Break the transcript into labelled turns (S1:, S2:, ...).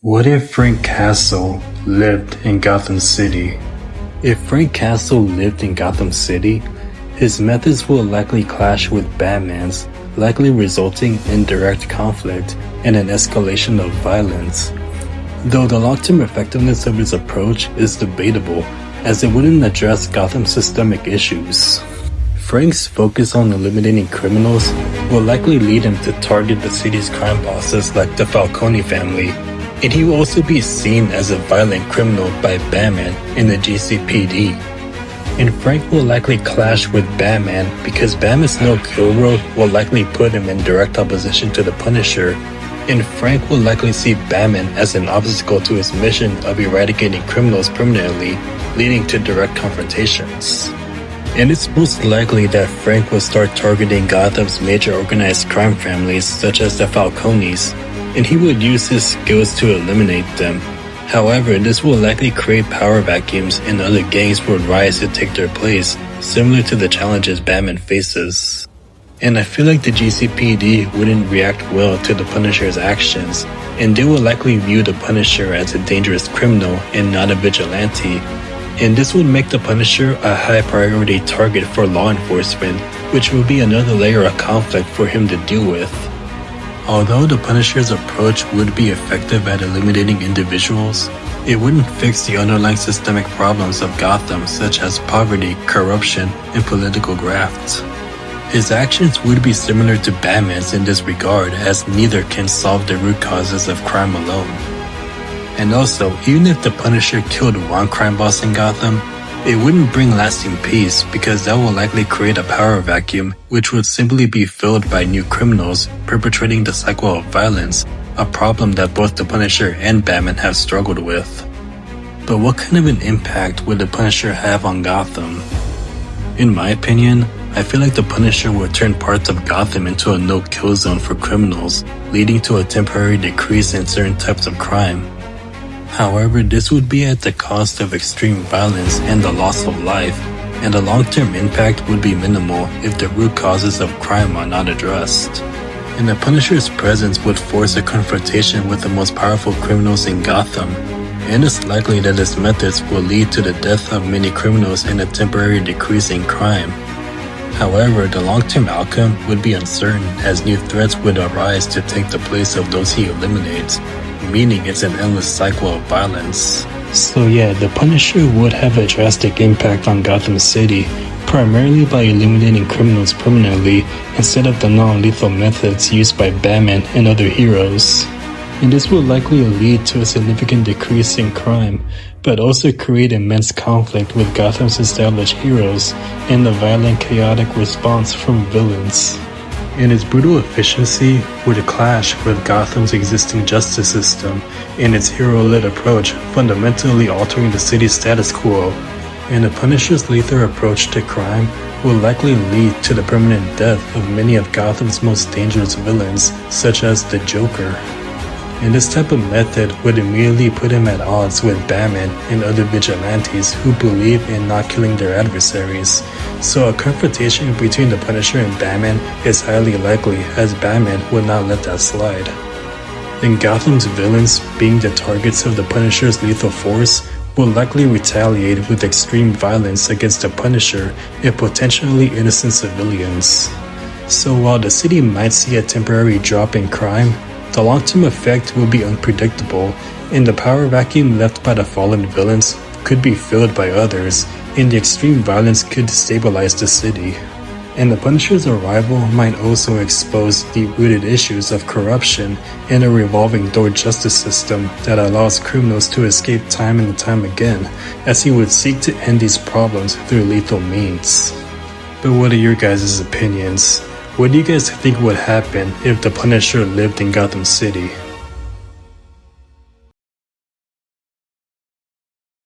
S1: What if Frank Castle lived in Gotham City? If Frank Castle lived in Gotham City, his methods will likely clash with Batman's, likely resulting in direct conflict and an escalation of violence. Though the long-term effectiveness of his approach is debatable, as it wouldn't address Gotham's systemic issues. Frank's focus on eliminating criminals will likely lead him to target the city's crime bosses like the Falcone family, and he will also be seen as a violent criminal by Batman in the GCPD. And Frank will likely clash with Batman because Batman's no-kill road will likely put him in direct opposition to the Punisher, and Frank will likely see Batman as an obstacle to his mission of eradicating criminals permanently, leading to direct confrontations. And it's most likely that Frank will start targeting Gotham's major organized crime families such as the Falcones, and he would use his skills to eliminate them. However, this will likely create power vacuums and other gangs would rise to take their place, similar to the challenges Batman faces. And I feel like the GCPD wouldn't react well to the Punisher's actions, and they will likely view the Punisher as a dangerous criminal and not a vigilante. And this would make the Punisher a high priority target for law enforcement, which will be another layer of conflict for him to deal with. Although the Punisher's approach would be effective at eliminating individuals, it wouldn't fix the underlying systemic problems of Gotham such as poverty, corruption, and political graft. His actions would be similar to Batman's in this regard, as neither can solve the root causes of crime alone. And also, even if the Punisher killed one crime boss in Gotham, it wouldn't bring lasting peace because that will likely create a power vacuum which would simply be filled by new criminals perpetrating the cycle of violence, a problem that both the Punisher and Batman have struggled with. But what kind of an impact would the Punisher have on Gotham? In my opinion, I feel like the Punisher would turn parts of Gotham into a no-kill zone for criminals, leading to a temporary decrease in certain types of crime. However, this would be at the cost of extreme violence and the loss of life, and the long-term impact would be minimal if the root causes of crime are not addressed. And the Punisher's presence would force a confrontation with the most powerful criminals in Gotham, and it's likely that his methods will lead to the death of many criminals and a temporary decrease in crime. However, the long-term outcome would be uncertain as new threats would arise to take the place of those he eliminates, meaning it's an endless cycle of violence. So yeah, the Punisher would have a drastic impact on Gotham City, primarily by eliminating criminals permanently instead of the non-lethal methods used by Batman and other heroes. And this will likely lead to a significant decrease in crime, but also create immense conflict with Gotham's established heroes and the violent, chaotic response from villains. And its brutal efficiency would clash with Gotham's existing justice system and its hero-led approach, fundamentally altering the city's status quo. And the Punisher's lethal approach to crime will likely lead to the permanent death of many of Gotham's most dangerous villains, such as the Joker. And this type of method would immediately put him at odds with Batman and other vigilantes who believe in not killing their adversaries. So a confrontation between the Punisher and Batman is highly likely, as Batman would not let that slide. And Gotham's villains, being the targets of the Punisher's lethal force, will likely retaliate with extreme violence against the Punisher and potentially innocent civilians. So while the city might see a temporary drop in crime, the long-term effect will be unpredictable, and the power vacuum left by the fallen villains could be filled by others, and the extreme violence could destabilize the city. And the Punisher's arrival might also expose deep-rooted issues of corruption and a revolving door justice system that allows criminals to escape time and time again, as he would seek to end these problems through lethal means. But what are your guys' opinions? What do you guys think would happen if the Punisher lived in Gotham City?